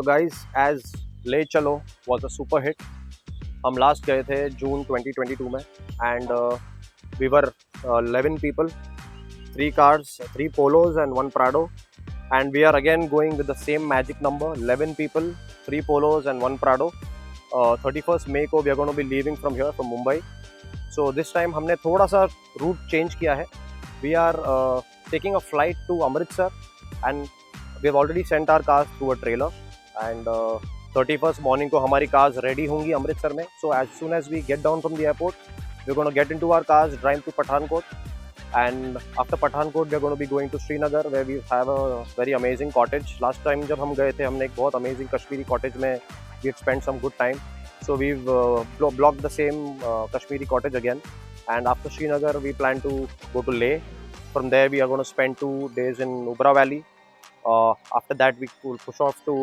So guys, as ले चलो was a super hit. हम लास्ट गए थे जून 2022 में and we were 11 people, 3 cars, 3 Polos and 1 Prado, and we are again going with the same magic number, 11 people, 3 Polos and 1 Prado. 31st May को we are going to be leaving from here, from Mumbai. So this time हमने थोड़ा सा route change किया है. We are taking a flight to Amritsar and we have already sent our cars through a trailer, and 31st morning को हमारी cars ready होंगी अमृतसर में. So as soon as we get down from the airport, we're going to get into our cars, drive to Pathankot, and after Pathankot we're going to be going to Srinagar, where we have a very amazing cottage. Last time जब हम गए थे हमने एक बहुत amazing Kashmiri cottage में we had spent some good time. So we've blocked the same Kashmiri cottage again, and after Srinagar we plan to go to Leh. From there we are going to spend 2 days in Nubra Valley. After that we will push off to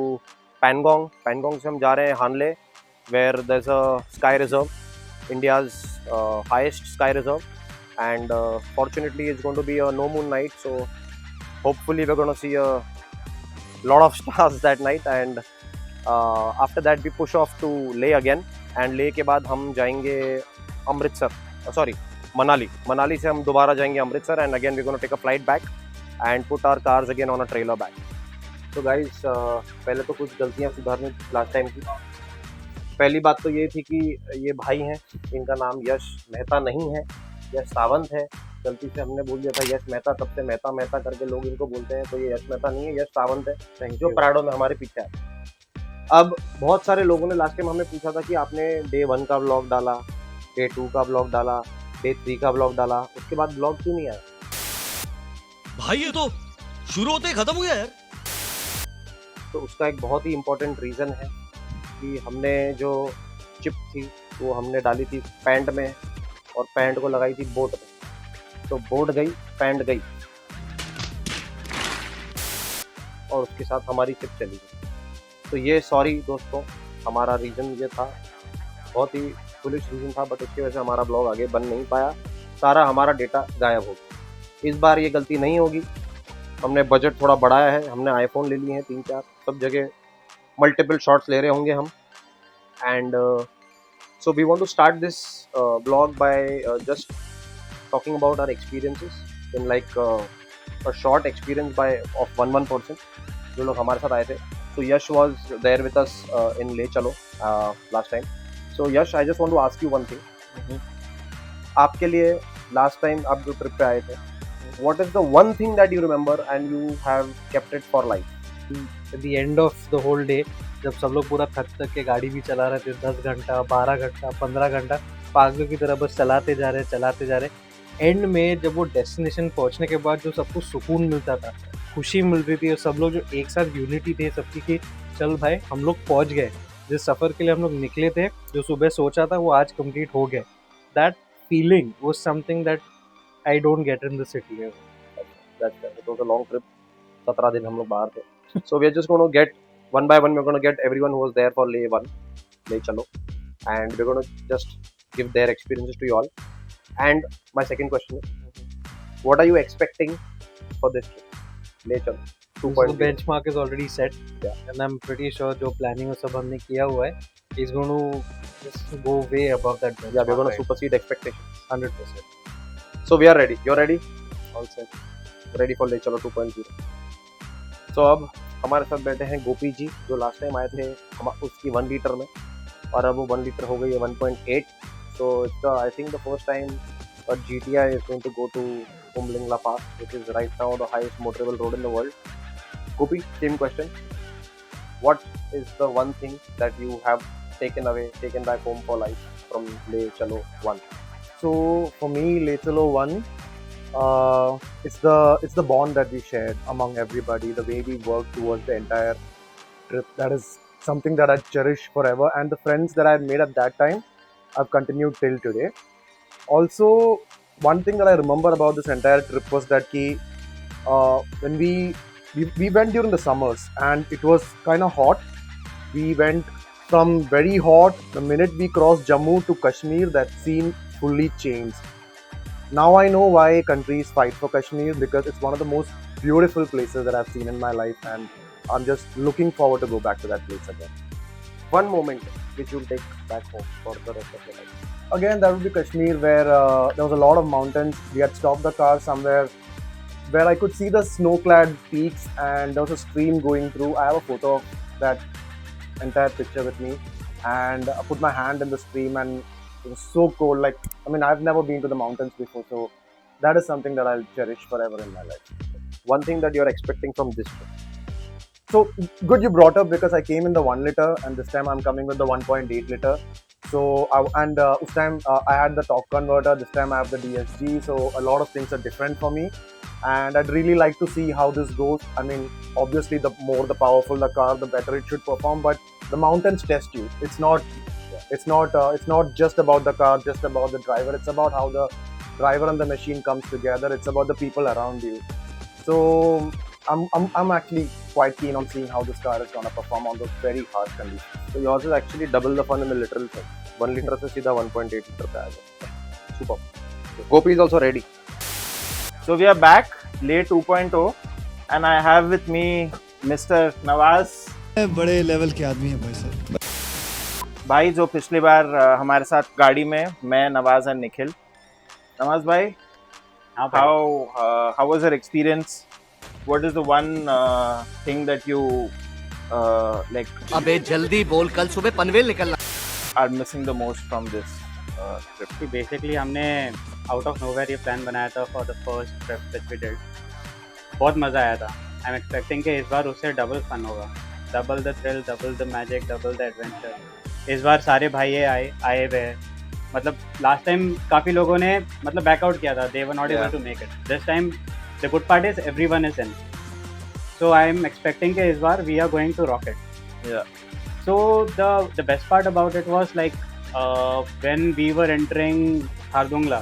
Pangong. Pangong से हम जा रहे हैं Hanle, where there's a sky reserve, India's highest sky reserve, and fortunately it's going to be a no moon night, so hopefully we're going to see a lot of stars that night. And after that we push off to Leh again, and Leh के बाद हम जाएंगे अमृतसर, मनाली से हम दोबारा जाएंगे Amritsar, and again we're going to take a flight back and put our cars again on a trailer back. So guys, पहले तो कुछ गलतियां सुधारनी लास्ट टाइम की. पहली बात तो ये थी कि ये भाई हैं, इनका नाम यश मेहता नहीं है, यश सावंत है. गलती से हमने बोल दिया था यश मेहता, तब से मेहता मेहता करके लोग इनको बोलते हैं, तो ये यश मेहता नहीं है, यश सावंत है, जो प्राडो में हमारे पीछे है. अब बहुत सारे लोगों ने लास्ट टाइम हमें पूछा था कि आपने डे 1 का व्लॉग डाला, डे 2 का व्लॉग डाला, डे 3 का व्लॉग डाला, उसके बाद व्लॉग क्यों नहीं आया? भाई ये तो शुरू होते ही खत्म हो गया यार. तो उसका एक बहुत ही इम्पोर्टेंट रीज़न है कि हमने जो चिप थी वो हमने डाली थी पैंट में, और पैंट को लगाई थी बोट में. तो बोट गई, पैंट गई, और उसके साथ हमारी चिप चली गई. तो ये सॉरी दोस्तों, हमारा रीज़न ये था, बहुत ही पुलिस रीज़न था, बट उसकी वजह से हमारा ब्लॉग आगे बन नहीं पाया, सारा हमारा डेटा गायब हो गया. इस बार ये गलती नहीं होगी. हमने बजट थोड़ा बढ़ाया है, हमने आईफोन ले लिए हैं 3-4, सब जगह मल्टीपल शॉट्स ले रहे होंगे हम. And so we want to start this blog by just talking about our experiences in like a short experience by of one person जो लोग हमारे साथ आए थे. So Yash was there with us in Leh Chalo last time. So Yash, I just want to ask you one thing. आपके लिए last time आप जो trip पे आए थे, what is the one thing that you remember and you have kept it for life? At the end of the whole day, जब सब लोग पूरा थक थक के गाड़ी भी चला रहे थे, 10 घंटा 12 घंटा 15 घंटा पागलों की तरह बस चलाते जा रहे, एंड में जब वो डेस्टिनेशन पहुंचने के बाद जो सबको सुकून मिलता था, खुशी मिल रही थी, और सब लोग जो एक साथ यूनिटी थे सबकी कि चल भाई हम लोग पहुंच गए, जिस सफ़र के लिए हम लोग निकले थे, जो सुबह सोचा था वो आज कंप्लीट हो गया. That feeling was something that I don't get in the city. It was a long trip. 17 दिन हम लोग बाहर थे. So we are just going to get one by one. We're going to get everyone who was there for Leh 1, Leh Chalo, and we're going to just give their experiences to you all. And my second question is, what are you expecting for this trip, Leh Chalo 2.0? The benchmark is already set, Yeah. and I'm pretty sure जो planning और सब हमने किया हुआ है is going to just go way above that benchmark. Yeah, we're going to supersede expectations. 100%. So we are ready. You're ready? All set. Ready for Leh Chalo 2.0. So अब हमारे साथ बैठे हैं गोपी जी, जो लास्ट टाइम आए थे उसकी 1 लीटर में, और अब वो 1 लीटर हो गई है 1.8. So it's I think the first time a GTI is going to go to Umlingla Pass, which is right now the highest motorable road in the world. Gopi, same question. What is the one thing that you have taken back home for life from Leh Chalo 1? So for me, Leh Chalo 1, it's the bond that we shared among everybody, the way we worked towards the entire trip. That is something that I cherish forever, and the friends that I made at that time I've continued till today. Also, one thing that I remember about this entire trip was that when we went during the summers and it was kind of hot. We went from very hot, the minute we crossed Jammu to Kashmir, that scene fully changed. Now I know why countries fight for Kashmir, because it's one of the most beautiful places that I've seen in my life, and I'm just looking forward to go back to that place again. One moment which you'll take back home for the rest of your life. Again, that would be Kashmir, where there was a lot of mountains. We had stopped the car somewhere where I could see the snow-clad peaks, and there was a stream going through. I have a photo of that entire picture with me, and I put my hand in the stream, and it was so cold. Like, I mean, I've never been to the mountains before, so that is something that I'll cherish forever in my life. One thing that you're expecting from this trip. So good you brought up, because I came in the 1 liter, and this time I'm coming with the 1.8 liter. So this time I had the torque converter. This time I have the DSG. So a lot of things are different for me, and I'd really like to see how this goes. I mean, obviously, the more the powerful the car, the better it should perform. But the mountains test you. It's not just about the car, just about the driver. It's about how the driver and the machine comes together. It's about the people around you. So I'm actually quite keen on seeing how this car is gonna perform on those very harsh conditions. So yours is actually double the fun in the literal sense. 1 liter से सीधा 1.8 liter पे आ गया. Super. Gopi is also ready. So we are back, Leh 2.0, and I have with me Mr. Nawaz. बड़े level के आदमी हैं भाई साहब. भाई जो पिछली बार हमारे साथ गाड़ी में मैं नवाज और निखिल. नवाज भाई, how was your experience? What is the one thing that you like अबे जल्दी बोल, कल सुबह पनवेल निकलना. are missing the most from this trip? कि बेसिकली हमने आउट ऑफ नोवेयर ये प्लान बनाया था for the first trip that we did. बहुत मज़ा आया था. आई एम एक्सपेक्टिंग कि इस बार उससे डबल फन होगा. Double the thrill, double the magic, double the adventure. इस बार सारे भाई आए हुए हैं. मतलब लास्ट टाइम काफ़ी लोगों ने मतलब बैकआउट किया था. They were not able to make it. This time the good part is everyone is in. So I am expecting कि इस बार we are going to rock it. So the best part about it was like when we were entering Khardungla,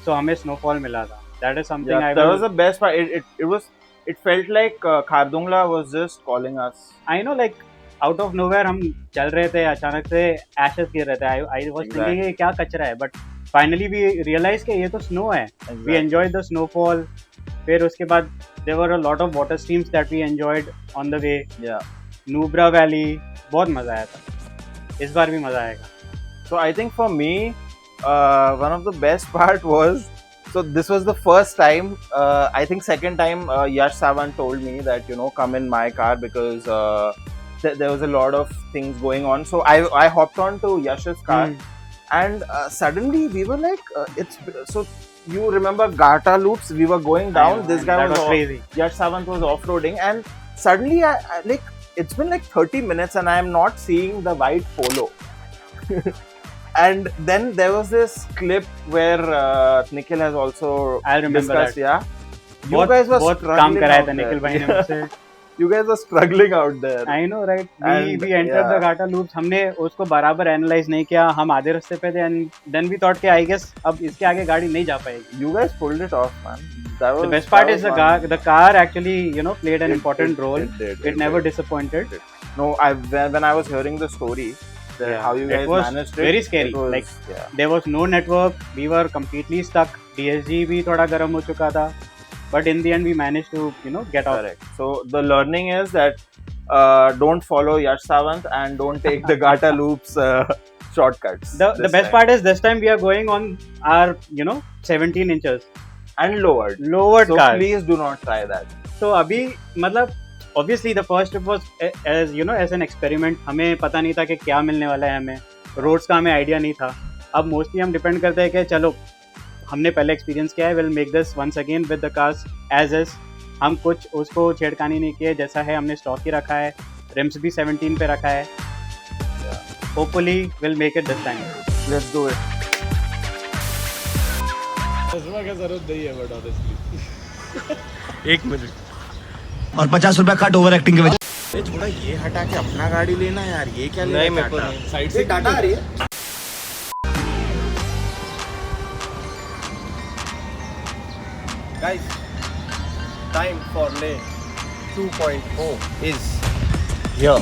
so हमें snowfall मिला था. That is something Yeah, that was the best part. It felt like Khardungla was just calling us. I know, like out of nowhere हम चल रहे थे, अचानक से ashes गिर रहे थे. I was thinking कि क्या कचरा है, but finally we realized कि ये तो snow है. We enjoyed the snowfall. फिर उसके बाद there were a lot of water streams that we enjoyed on the way. Yeah. Nubra Valley, बहुत मज़ा आया था. इस बार भी मज़ा आएगा. So I think for me, one of the best part was, so this was the first time, I think second time Yash Sawant told me that, you know, come in my car because there was a lot of things going on. So I hopped on to Yash's car and suddenly we were like, so you remember Gata loops, we were going down, this guy was crazy. Yash Sawant was off-roading, and suddenly I like, it's been like 30 minutes and I am not seeing the white Polo. And then there was this clip where Nikhil has also I remember discussed, that. yeah. You guys were बहुत struggling काम कराया out था there. Nikhil भाई ने मुझसे. You guys were struggling out there. I know, right? And, We entered the Gata loops. हमने उसको बराबर एनालाइज नहीं किया. हम आधे रास्ते पे थे and then we thought कि I guess अब इसके आगे गाड़ी नहीं जा पाएगी. You guys pulled it off, man. That was The best part that is was the car actually, you know, played an important role. It did. It never disappointed. No, when I was hearing the story, how you guys it was managed it, very scary. it was, Like yeah. there was no network. We were completely stuck. DSG भी थोड़ा गर्म हो चुका था. But in the end, we managed to, you know, get out. Correct. So the learning is that don't follow Yash Sawant and don't take the Gata loops shortcuts. The best part is this time we are going on our, you know, 17 inches. And lowered. So cars. please do not try that. So अभी मतलब obviously the first trip was as you know as an experiment. हमें पता नहीं था कि क्या मिलने वाला है हमें. रोड्स का हमें आइडिया नहीं था. अब मोस्टली हम डिपेंड करते हैं कि चलो हमने पहले एक्सपीरियंस किया है, will make this once again with the cars as is. हम कुछ उसको छेड़खानी नहीं किए, जैसा है हमने स्टॉक ही रखा है. रिम्स भी 17 पे रखा है. Hopefully will make it this time. Let's do it. एक मिनट. और 50 रुपया कट ओवर एक्टिंग के वजह. थोड़ा ये हटा के अपना गाड़ी लेना यार. ये क्या नहीं, मेरे को नहीं. साइड से टाटा आ रही है. Guys, time for Leh 2.0 is here.